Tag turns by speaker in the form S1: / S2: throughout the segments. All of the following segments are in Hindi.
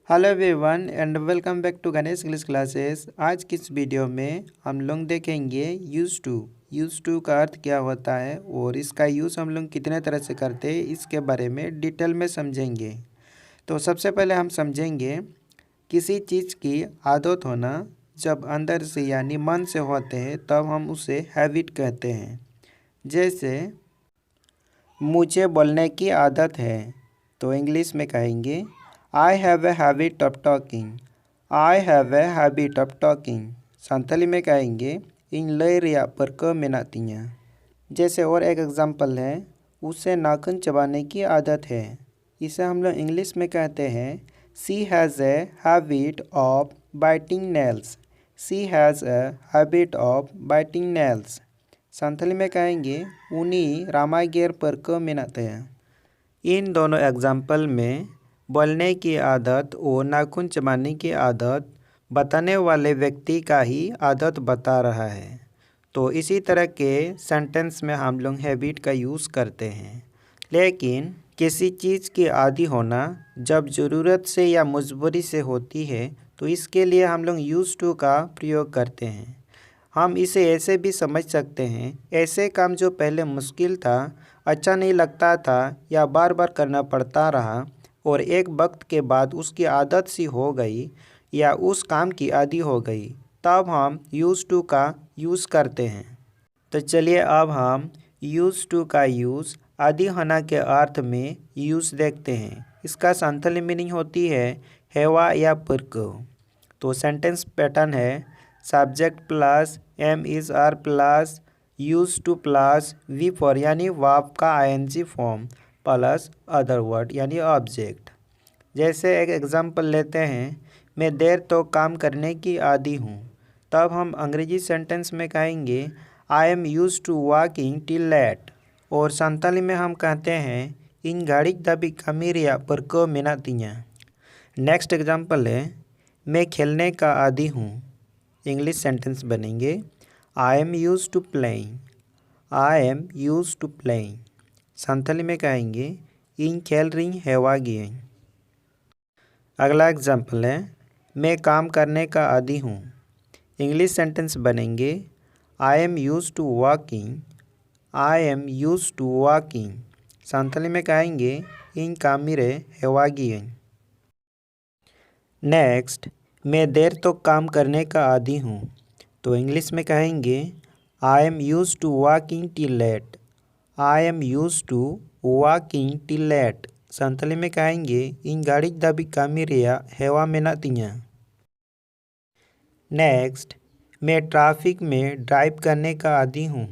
S1: Hello everyone and welcome back to Ganesh English classes. आज की इस वीडियो में हम लोग देखेंगे यूज़ टू का अर्थ क्या होता है और इसका यूज़ हम लोग कितने तरह से करते हैं इसके बारे में डिटेल में समझेंगे। तो सबसे पहले हम समझेंगे किसी चीज़ की आदत होना जब अंदर से यानी मन से होते हैं तब हम उसे हैबिट कहते हैं। जैसे मुझे बोलने की आदत है तो इंग्लिश में कहेंगे I have a habit of talking. I have a habit of talking Santhali में कहेंगे इन लय रिया पर क मेनातियाँ। जैसे और एक एग्जांपल है उसे नाखून चबाने की आदत है। इसे हम लोग इंग्लिश में कहते हैं she has a habit of biting nails. She has a habit of biting nails Santhali में कहेंगे उन्हीं रामागेर पर क मेनातया। इन दोनों एग्जाम्पल में बोलने की आदत और नाखून चबाने की आदत बताने वाले व्यक्ति का ही आदत बता रहा है। तो इसी तरह के सेंटेंस में हम लोग हैबिट का यूज़ करते हैं। लेकिन किसी चीज़ की आदी होना जब ज़रूरत से या मजबूरी से होती है तो इसके लिए हम लोग यूज़ टू का प्रयोग करते हैं। हम इसे ऐसे भी समझ सकते हैं ऐसे काम जो पहले मुश्किल था, अच्छा नहीं लगता था या बार बार करना पड़ता रहा और एक वक्त के बाद उसकी आदत सी हो गई या उस काम की आदी हो गई, तब हम यूज़ टू का यूज़ करते हैं। तो चलिए अब हम यूज़ टू का यूज़ आदि होना के अर्थ में यूज़ देखते हैं। इसका संथाली मीनिंग होती है हेवा या पुरक। तो सेंटेंस पैटर्न है subject plus am is are plus use to plus V four यानी वर्ब का ING form plus other word यानी ऑब्जेक्ट। जैसे एक एग्जांपल लेते हैं मैं देर तो काम करने की आदी हूँ, तब हम अंग्रेजी सेंटेंस में कहेंगे I am use to working till late. और संताली में हम कहते हैं इन गाड़ी दबी कमीरिया पर को मिनातियाँ। नेक्स्ट एग्जांपल है मैं खेलने का आदी हूँ। इंग्लिश सेंटेंस बनेंगे I am use to playing. I am use to playing Santhali में कहेंगे इन खेल रही हेवा गिए। अगला एग्जाम्पल है मैं काम करने का आदी हूँ। इंग्लिश सेंटेंस बनेंगे I am use to working. I am use to working Santhali में कहेंगे इन कामिरे हेवा गिए। नेक्स्ट मैं देर तो काम करने का आदी हूँ। तो इंग्लिश में कहेंगे I am use to working till late. I am use to working till late Santhali में कहेंगे इन गाड़ी दबी कामिरिया हेवा मेनातियाँ। नेक्स्ट मैं ट्रैफिक में ड्राइव करने का आदी हूँ।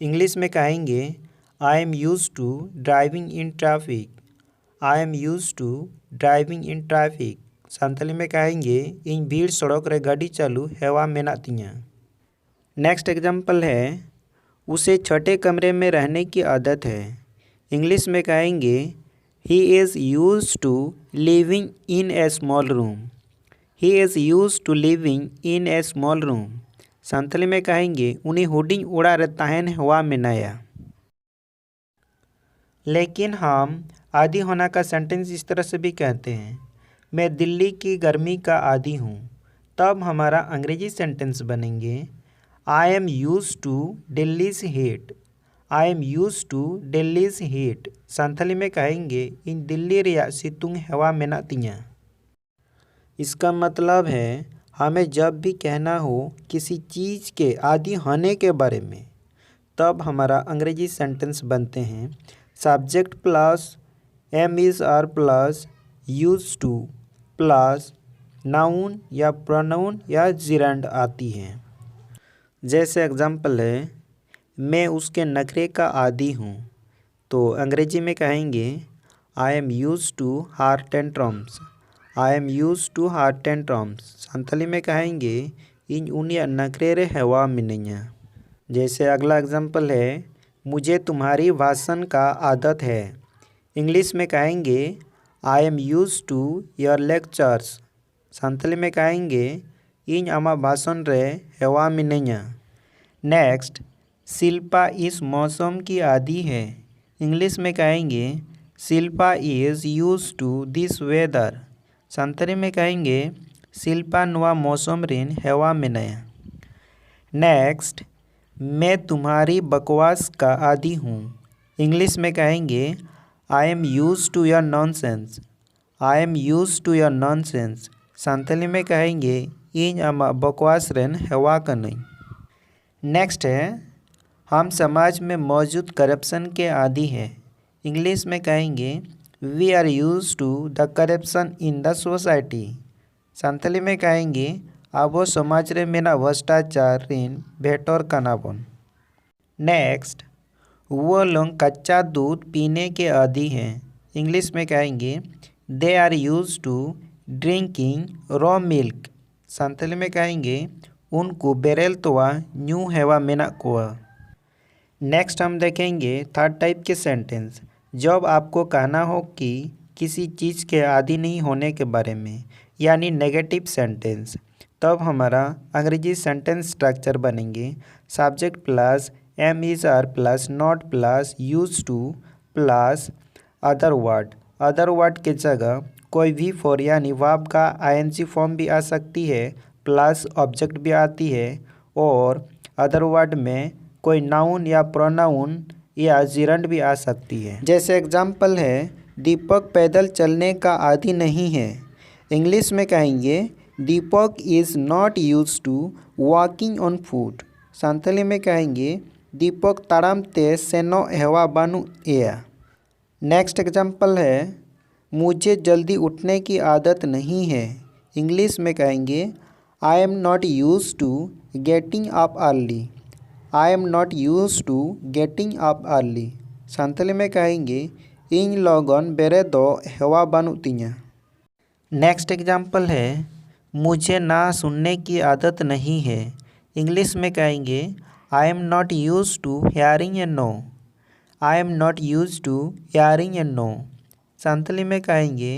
S1: इंग्लिश में कहेंगे I am use to driving in traffic. I am use to driving in traffic Santhali में कहेंगे इन भीड़ सड़क रे गाड़ी चालू हेवा मेनातियाँ। नेक्स्ट एग्जाम्पल है उसे छोटे कमरे में रहने की आदत है। इंग्लिश में कहेंगे he is use to living in a small room. He is use to living in a small room Santhali में कहेंगे उन्हें हुडिंग उड़ा रहता है हवा में नया। लेकिन हम आदी होना का सेंटेंस इस तरह से भी कहते हैं मैं दिल्ली की गर्मी का आदी हूँ, तब हमारा अंग्रेजी सेंटेंस बनेंगे I am use to Delhi's heat. I am use to Delhi's heat Santhali में कहेंगे इन दिल्ली रिया सितुंग हवा मेनातियाँ। इसका मतलब है हमें जब भी कहना हो किसी चीज़ के आदी होने के बारे में, तब हमारा अंग्रेजी सेंटेंस बनते हैं subject plus am is are plus use to plus noun या प्रोनाउन या जिरंड आती हैं। जैसे एग्जांपल है मैं उसके नखरे का आदी हूँ। तो अंग्रेजी में कहेंगे I am use to her tantrums. I am use to her tantrums Santhali में कहेंगे इन उनिया नखरे रे हवा मिनैया। जैसे अगला एग्जांपल है मुझे तुम्हारी भाषण का आदत है। इंग्लिश में कहेंगे I am use to your lectures Santhali में कहेंगे इन अमा भाषण रे हेवा मिनैया। नेक्स्ट शिल्पा इस मौसम की आदी है। इंग्लिश में कहेंगे Shilpa is use to this weather संतरी में कहेंगे शिल्पा नुआ मौसम रिन हेवा में नया। नेक्स्ट, मैं तुम्हारी बकवास का आदी हूँ। इंग्लिश में कहेंगे I am use to your nonsense. I am use to your nonsense. Santali में कहेंगे इन अमा बकवास रेन हेवा का नहीं। नेक्स्ट है हम समाज में मौजूद करप्शन के आदी हैं। इंग्लिश में कहेंगे we are use to the corruption in the society. Santali में कहेंगे आबो समाज रे मेना भ्रष्टाचार ऋण भेटोर कनाबन। नेक्स्ट, वो लोग कच्चा दूध पीने के आदी हैं। इंग्लिश में कहेंगे they are use to drinking raw milk. Santali में कहेंगे उनको बेरेल तोवा न्यू हेवा मेना कोआ। नेक्स्ट हम देखेंगे थर्ड टाइप के सेंटेंस। जब आपको कहना हो कि किसी चीज़ के आदी नहीं होने के बारे में, यानी नेगेटिव सेंटेंस, तब हमारा अंग्रेजी सेंटेंस स्ट्रक्चर बनेंगे subject plus am is are plus not plus use to plus other word. Other word के जगह कोई भी फॉर यानी वर्ब का आईएनजी फॉर्म भी आ सकती है, प्लस ऑब्जेक्ट भी आती है, और अदर वर्ड में कोई नाउन या प्रोनाउन या जिरंड भी आ सकती है। जैसे एग्जाम्पल है दीपक पैदल चलने का आदी नहीं है। इंग्लिश में कहेंगे Deepak is not use to walking on foot. Santhali में कहेंगे दीपक ताड़ाम ते सेनो हेवा बानु एया। नेक्स्ट एग्जाम्पल है मुझे जल्दी उठने की आदत नहीं है। इंग्लिश में कहेंगे I am not use to getting up early. I am not use to getting up early. Santhali में कहेंगे इन लोगन बेरे दो हेवा बानु तिया। नेक्स्ट एग्जाम्पल है मुझे ना सुनने की आदत नहीं है। इंग्लिश में कहेंगे I am not use to hearing a no. I am not use to hearing a no. Santhali में कहेंगे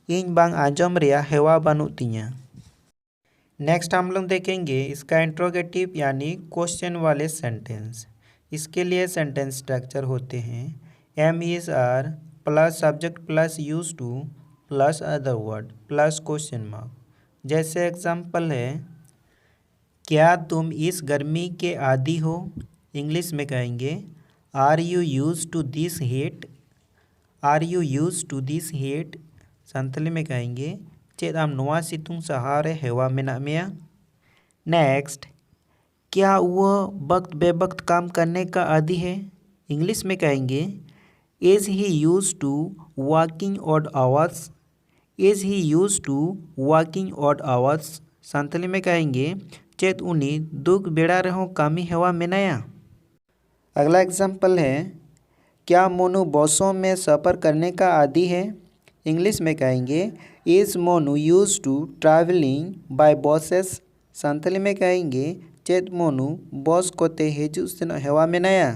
S1: इन बांग आजम रिया हेवा बानु तिया। नेक्स्ट हम लोग देखेंगे इसका इंट्रोगेटिव यानी क्वेश्चन वाले सेंटेंस। इसके लिए सेंटेंस स्ट्रक्चर होते हैं am is are plus subject plus use to plus other word plus question mark. जैसे एग्जाम्पल है क्या तुम इस गर्मी के आदी हो। इंग्लिश में कहेंगे are you use to this heat. Are you use to this heat. Santhali में कहेंगे चेद आम नोआ सितुंग सहारे हेवा मेना मेया। नेक्स्ट, क्या वह वक्त बेवक्त काम करने का आदी है। इंग्लिश में कहेंगे is he use to working odd hours. Is he use to working odd hours. Santhali में कहेंगे चेत उनी दुख बेड़ा रहो कामी हेवा मेनाया। अगला एग्जाम्पल है क्या मोनू बसों में सफ़र करने का आदी है। इंग्लिश में कहेंगे is Monu use to travelling by buses. Santhali में कहेंगे चेत मोनू बस कोते हेजू से हेवा में नया।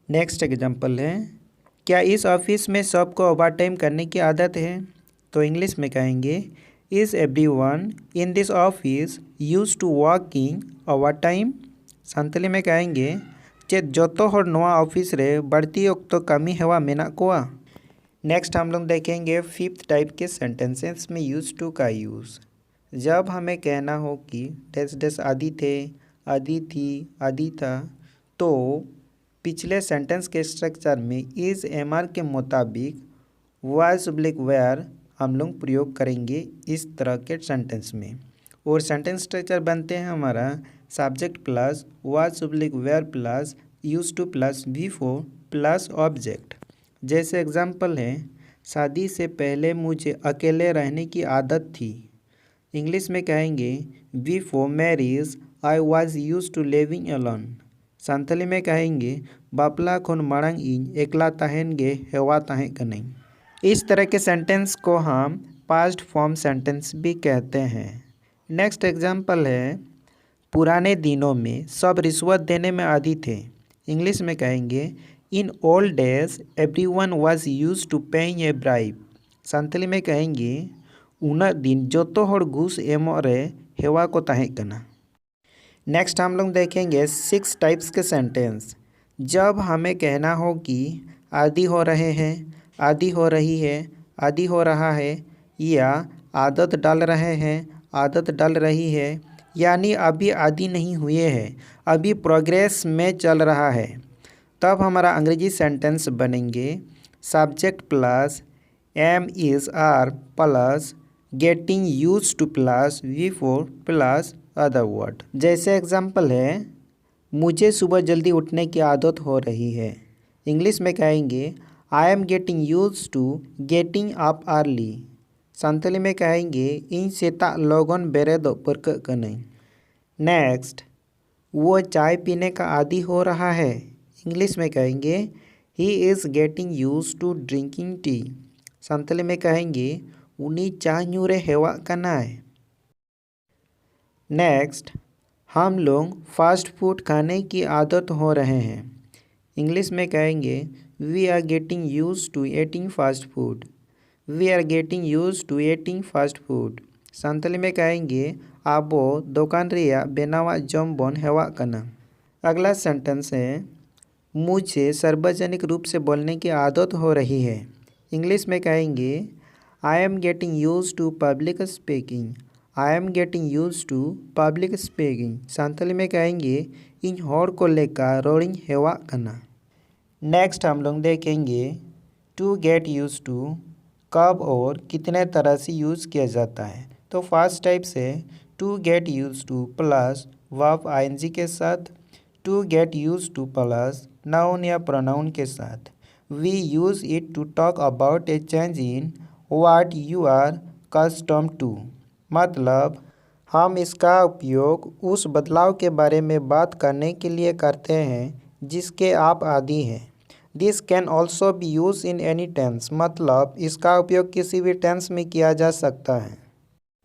S1: नेक्स्ट एग्जाम्पल है क्या इस ऑफिस में सबको ओवर टाइम करने की आदत है। तो इंग्लिश में कहेंगे is everyone in this office use to working over time. Santhali में कहेंगे चेत जोतो हर नोआ ऑफिस रे बढ़ती ओक्तो कमी हेवा मेना कोआ। नेक्स्ट हम लोग देखेंगे फिफ्थ टाइप के सेंटेंसेस में यूज टू का यूज़। जब हमें कहना हो कि डेस डेस आदि थे, आदि थी, आदि था, तो पिछले सेंटेंस के स्ट्रक्चर में इज़ एम आर के मुताबिक वाज ब्लिक वेयर हम लोग प्रयोग करेंगे इस तरह के सेंटेंस में। और सेंटेंस स्ट्रक्चर बनते हैं हमारा सब्जेक्ट प्लस वाज ब्लिक were plus use to plus V4 plus object. जैसे एग्जाम्पल है शादी से पहले मुझे अकेले रहने की आदत थी। इंग्लिश में कहेंगे before marriage I was use to living alone. Santhali में कहेंगे बापला खुन मांग इन एकला तहन गे हेवा तहें कनई। इस तरह के सेंटेंस को हम पास्ट फॉर्म सेंटेंस भी कहते हैं। नेक्स्ट एग्जाम्पल है पुराने दिनों में सब रिश्वत देने में आदी थे। इंग्लिश में कहेंगे in old days everyone was used to paying a bribe. Santhali में कहेंगे उना दिन जोतो हर घूस एमो रे हेवा को तहें कना। नेक्स्ट हम लोग देखेंगे 6 टाइप्स के सेंटेंस। जब हमें कहना हो कि आदि हो रहे हैं, आदि हो रही है, आदि हो रहा है, या आदत डाल रहे हैं, आदत डाल रही है, यानी अभी आदी नहीं हुए हैं, अभी प्रोग्रेस में चल रहा है। तब हमारा अंग्रेजी सेंटेंस बनेंगे subject plus am is are plus getting use to plus V four plus other word. जैसे एग्जाम्पल है, मुझे सुबह जल्दी उठने की आदत हो रही है। इंग्लिश में कहेंगे I am getting use to getting up early. Santali में कहेंगे इन सेता लोगन बेरेदो परक कनई। नेक्स्ट, वो चाय पीने का आदी हो रहा है। इंग्लिश में कहेंगे he is getting use to drinking tea. Santali में कहेंगे उनी चाय न्यूरे हेवा कनाए। नेक्स्ट, हम लोग फास्ट फूड खाने की आदत हो रहे हैं। इंग्लिश में कहेंगे we are getting use to eating fast food. We are getting use to eating fast food. Santali में कहेंगे आबो दुकान रिया बेनावा जम बन हेवा कना। अगला सेंटेंस है, मुझे सार्वजनिक रूप से बोलने की आदत हो रही है। इंग्लिश में कहेंगे I am getting use to public speaking. I am getting use to public speaking. Santali में कहेंगे इन हॉर को लेकर रोलिंग हेवा कना। नेक्स्ट हम लोग देखेंगे टू गेट यूज टू कब और कितने तरह से यूज़ किया जाता है। तो फर्स्ट टाइप से to get use to plus verb ING के साथ, to get use to plus noun या प्रोनाउन के साथ। We use it to talk about a change in what you are custom to. मतलब हम इसका उपयोग उस बदलाव के बारे में बात करने के लिए करते हैं जिसके आप आदी हैं। This can also be use in any tense. मतलब इसका उपयोग किसी भी टेंस में किया जा सकता है।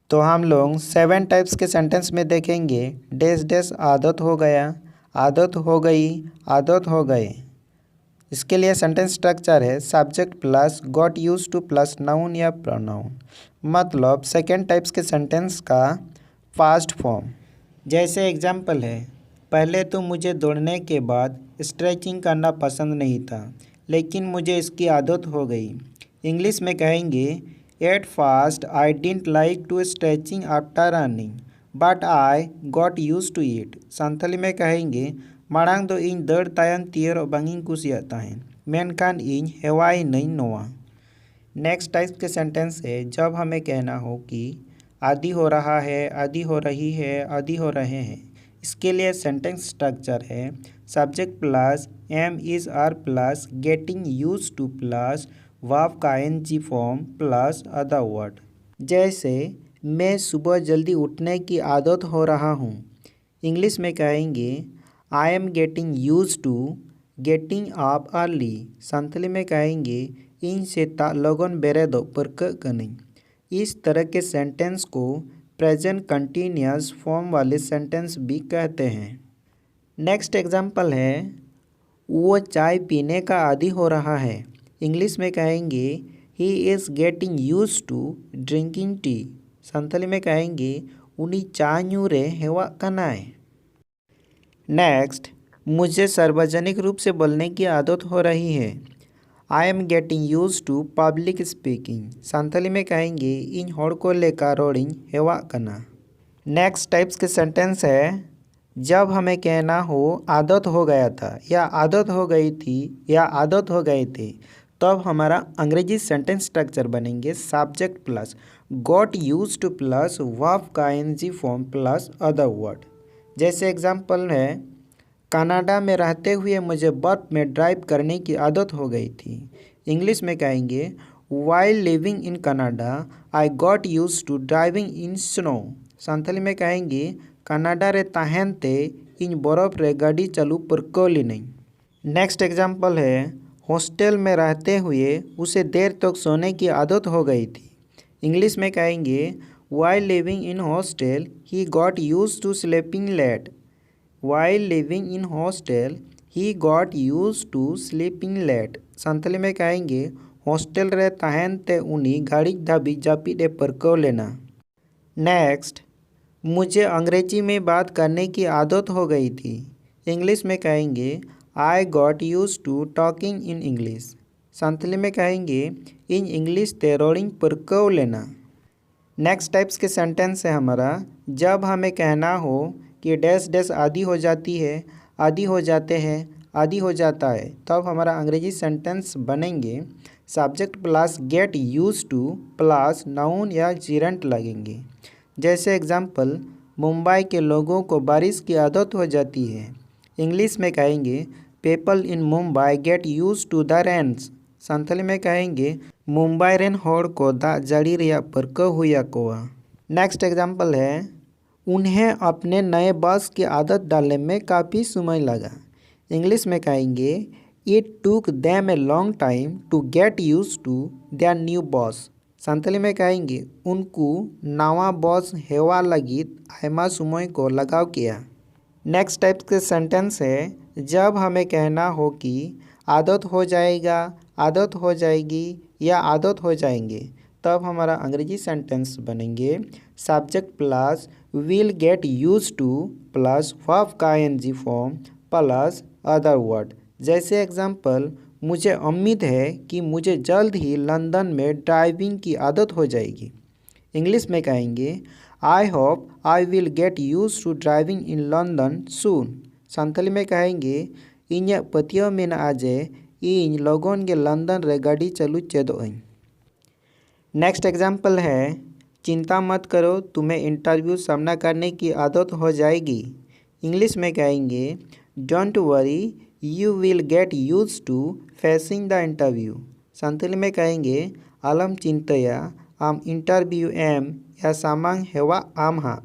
S1: तो हम लोग 7 टाइप्स के सेंटेंस में देखेंगे डैश डैश आदत हो गया, आदत हो गई, आदत हो गए। इसके लिए सेंटेंस स्ट्रक्चर है subject plus got use to plus noun या प्रोनाउन। मतलब सेकेंड टाइप्स के सेंटेंस का पास्ट फॉर्म। जैसे एग्जाम्पल है, पहले तो मुझे दौड़ने के बाद स्ट्रेचिंग करना पसंद नहीं था, लेकिन मुझे इसकी आदत हो गई। इंग्लिश में कहेंगे at first I didn't like to stretching after running but I got use to it. Santhali में कहेंगे माड़ांग दो इन दौड़ तायम तीर बांगिंग कुसियाता है मेनखान इन हेवाई नहीं नोआ। नेक्स्ट टाइप के सेंटेंस है जब हमें कहना हो कि आदि हो रहा है, आदि हो रही है, आदि हो रहे हैं। इसके लिए सेंटेंस स्ट्रक्चर है subject plus am is are plus getting use to plus verb का NG form plus other word. जैसे मैं सुबह जल्दी उठने की आदत हो रहा हूँ। इंग्लिश में कहेंगे I am getting use to getting up early. Santhali में कहेंगे इन से लोगन बेरे दो परक कनी। इस तरह के सेंटेंस को प्रेजेंट कंटिन्यूअस फॉर्म वाले सेंटेंस भी कहते हैं। नेक्स्ट एग्जाम्पल है वो चाय पीने का आदी हो रहा है। इंग्लिश में कहेंगे he is getting use to drinking tea. Santhali में कहेंगे उनी चाय न्यूरे हेवा कनाए। नेक्स्ट, मुझे सार्वजनिक रूप से बोलने की आदत हो रही है। I am getting use to public speaking. Santhali में कहेंगे इन हॉर को लेकर रोडिंग हेवा कना। नेक्स्ट टाइप्स के सेंटेंस है जब हमें कहना हो आदत हो गया था या आदत हो गई थी या आदत हो गए थे, तब हमारा अंग्रेजी सेंटेंस स्ट्रक्चर बनेंगे subject plus got use to plus verb का NG form plus other word. जैसे एग्जाम्पल है कनाडा में रहते हुए मुझे बर्फ में ड्राइव करने की आदत हो गई थी। इंग्लिश में कहेंगे while living in Canada I got use to driving in snow. Santhali में कहेंगे कनाडा रे ताहन ते इन बर्फ रे गाड़ी चालू परकोली नहीं। नेक्स्ट एग्जाम्पल है हॉस्टल में रहते हुए उसे देर तक सोने की आदत हो गई थी। इंग्लिश में कहेंगे while living in hostel he got use to sleeping late. While living in hostel he got use to sleeping late. Santhali में कहेंगे हॉस्टल रे ताहन ते उनी गाड़ी धाबी जापी डे परको लेना। नेक्स्ट, मुझे अंग्रेजी में बात करने की आदत हो गई थी। इंग्लिश में कहेंगे I got use to talking in English. Santhali में कहेंगे इन इंग्लिश ते रोडिंग परको लेना। नेक्स्ट टाइप्स के सेंटेंस है हमारा, जब हमें कहना हो कि डैश डैश आधी हो जाती है, आधी हो जाते हैं, आधी हो जाता है, तब हमारा अंग्रेजी सेंटेंस बनेंगे subject plus get use to plus noun या जिरंट लगेंगे। जैसे एग्जाम्पल, मुंबई के लोगों को बारिश की आदत हो जाती है। इंग्लिश में कहेंगे people in Mumbai get use to the rains. Santhali में कहेंगे मुंबई रेन होड़ को दाग जाड़ी रिया परको हुआ कोआ। नेक्स्ट एग्जाम्पल है, उन्हें अपने नए बॉस की आदत डालने में काफ़ी समय लगा। इंग्लिश में कहेंगे it took them a long time to get use to their new boss. Santhali में कहेंगे उनको नवा बॉस हेवा लगित आयमा समय को लगाव किया। नेक्स्ट टाइप के सेंटेंस है, जब हमें कहना हो कि आदत हो जाएगा, आदत हो जाएगी या आदत हो जाएंगे, तब हमारा अंग्रेजी सेंटेंस बनेंगे subject plus will get use to plus verb का ING form plus other word. जैसे एग्जांपल, मुझे उम्मीद है कि मुझे जल्द ही लंदन में ड्राइविंग की आदत हो जाएगी। इंग्लिश में कहेंगे I hope I will get use to driving in London soon. Santhali में कहेंगे इन्हें पतियों में न आजे इन लोगों के लंदन रे गाड़ी चलू चेदों। नेक्स्ट एग्जाम्पल है, चिंता मत करो, तुम्हें इंटरव्यू सामना करने की आदत हो जाएगी। इंग्लिश में कहेंगे don't worry you will get use to facing the interview. Santhali में कहेंगे आलम चिंतया आम इंटरव्यू एम या सामांग हेवा आम हा।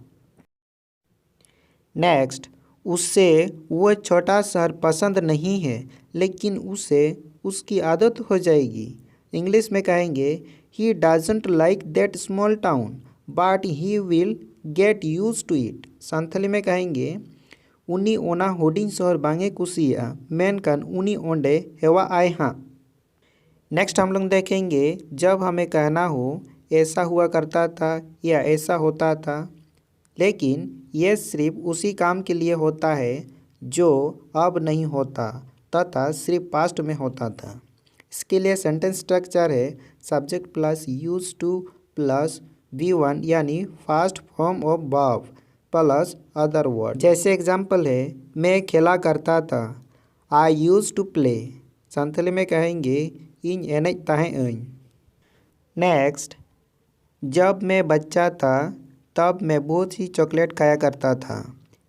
S1: नेक्स्ट, उससे वो छोटा शहर पसंद नहीं है, लेकिन उसे उसकी आदत हो जाएगी। इंग्लिश में कहेंगे he doesn't like that small town but he will get use to it. Santhali में कहेंगे उनी ओना हुडिंग शहर बांगे कुसिया मेनकन उनी ओंडे हेवा आए हाँ। नेक्स्ट हम लोग देखेंगे, जब हमें कहना हो ऐसा हुआ करता था या ऐसा होता था, लेकिन यह सिर्फ उसी काम के लिए होता है जो अब नहीं होता तथा सिर्फ पास्ट में होता था। इसके लिए सेंटेंस स्ट्रक्चर है subject plus use to plus V1 यानी first form of verb plus other word. जैसे एग्जाम्पल है, मैं खेला करता था, आई यूज टू प्ले। संथाली में कहेंगे इन एनेज ताहें अइन। नेक्स्ट, जब मैं बच्चा था तब मैं बहुत सी चॉकलेट खाया करता था।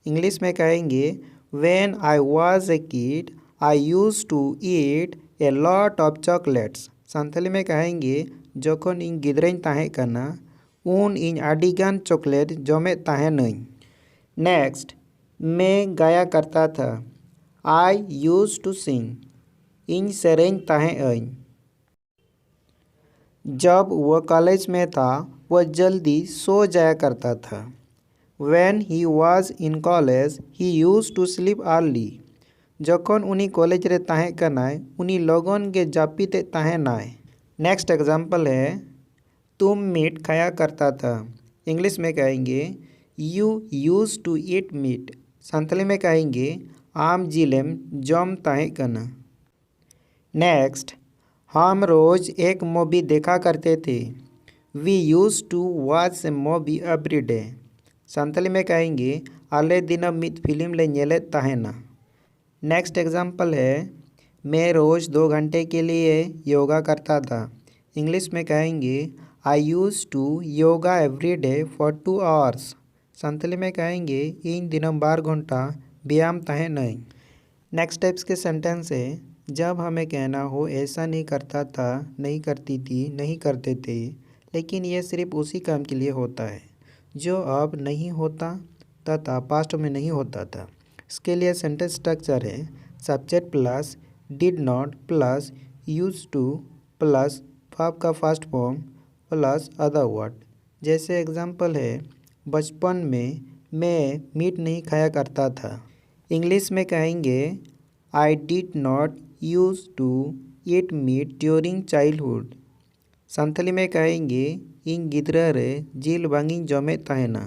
S1: इंग्लिश में कहेंगे when I was a kid I use to eat a lot of chocolates. Santhali में कहेंगे जखन इन गिदरें ताहें कना उन इन आडिगान चॉकलेट जमे ताहें नई। नेक्स्ट, मैं गाया करता था, आई यूज टू सिंग। इन सेरें ताहें अइन। जब वह कॉलेज में था वह जल्दी सो जाया करता था। When he was in college, he used to sleep early. जखन उनी कॉलेज रे ताहें कनाय उनी लोगन के जापिते ताहें नाय। नेक्स्ट एग्जाम्पल है, तुम मीट खाया करता था। इंग्लिश में कहेंगे you use to eat meat. Santhali में कहेंगे आम जिलेम जम ताहें कना। नेक्स्ट, हम रोज़ एक मूवी देखा करते थे। We use to watch a movie every day. Santhali में कहेंगे आले दिन मित फिल्म ले नेले ताहेना। नेक्स्ट एग्जाम्पल है, मैं रोज़ 2 घंटे के लिए योगा करता था। इंग्लिश में कहेंगे I use to yoga every day for 2 hours. Santhali में कहेंगे इन दिनों 12 घंटा व्यायाम ताहें नहीं। नेक्स्ट टाइप्स के सेंटेंस है, जब हमें कहना हो ऐसा नहीं करता था, नहीं करती थी, नहीं करते थे, लेकिन यह सिर्फ उसी काम के लिए होता है जो अब नहीं होता तथा पास्ट में नहीं होता था। इसके लिए सेंटेंस स्ट्रक्चर है subject plus did not plus use to plus verb का first form plus other word. जैसे एग्जांपल है, बचपन में मैं मीट नहीं खाया करता था। इंग्लिश में कहेंगे I did not use to eat meat during childhood. Santhali में कहेंगे इन गिदरा रे जिल बांगी जमे ताहेना।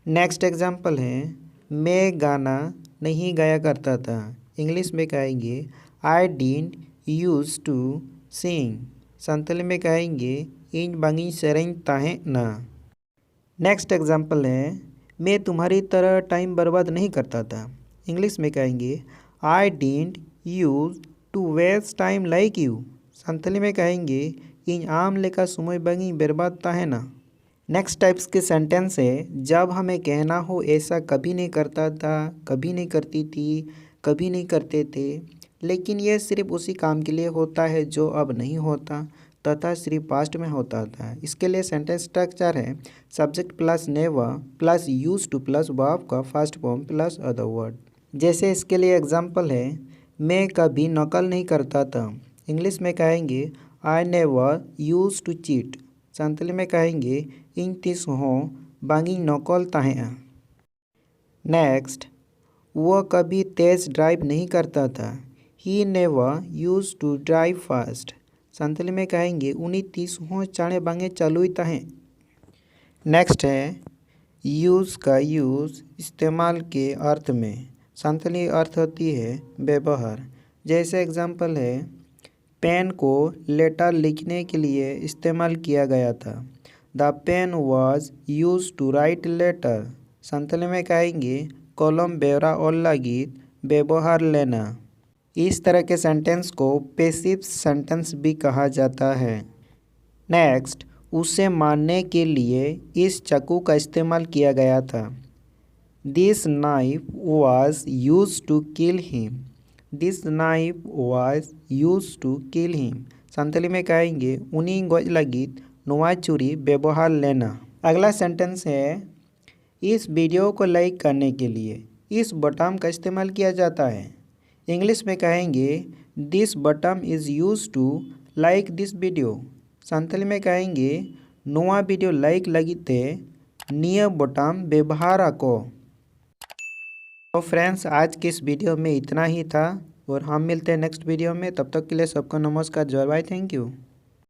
S1: नेक्स्ट एग्जाम्पल है, मैं गाना नहीं गाया करता था। इंग्लिश में कहेंगे I didn't use to sing. Santhali में कहेंगे इन बांगी सेरें ताहें ना। नेक्स्ट एग्जाम्पल है, मैं तुम्हारी तरह टाइम बर्बाद नहीं करता था। इंग्लिश में कहेंगे I didn't use to waste time like you. Santhali में कहेंगे इन आम लेका समय बंगी बर्बाद ता है ना। नेक्स्ट टाइप्स के सेंटेंस है, जब हमें कहना हो ऐसा कभी नहीं करता था, कभी नहीं करती थी, कभी नहीं करते थे, लेकिन यह सिर्फ उसी काम के लिए होता है जो अब नहीं होता तथा सिर्फ पास्ट में होता था। इसके लिए सेंटेंस स्ट्रक्चर है subject plus never plus use to plus verb का first form plus other word. जैसे इसके लिए एग्जांपल है, मैं कभी नकल नहीं करता था। इंग्लिश में कहेंगे I never use to cheat. Santhali में कहेंगे इन तीस हो बांगी नकल ताहे। नेक्स्ट, वह कभी तेज़ ड्राइव नहीं करता था। He never use to drive fast. Santhali में कहेंगे उन्हीं 30 हो चाणे बांगे चालुई ताहे। नेक्स्ट है यूज़ का यूज़ इस्तेमाल के अर्थ में। संथाली अर्थ होती है व्यवहार। जैसे एग्जांपल है, पेन को लेटर लिखने के लिए इस्तेमाल किया गया था। The pen was use to write letter. Santhali में कहेंगे कलम बेवरा और लगित व्यवहार लेना। इस तरह के सेंटेंस को पैसिव सेंटेंस भी कहा जाता है। नेक्स्ट, उसे मारने के लिए इस चाकू का इस्तेमाल किया गया था। This knife was use to kill him. This knife was use to kill him. Santhali में कहेंगे उन्हीं गज लगित नुआ चुरी व्यवहार लेना। अगला सेंटेंस है, इस वीडियो को लाइक करने के लिए इस बटन का इस्तेमाल किया जाता है। इंग्लिश में कहेंगे this button is use to like this video. Santhali में कहेंगे नुआ वीडियो लाइक लगते निया बटन व्यवहार को। तो फ्रेंड्स, आज के इस वीडियो में इतना ही था और हम मिलते हैं नेक्स्ट वीडियो में। तब तक के लिए सबको नमस्कार, जय बाय, थैंक यू।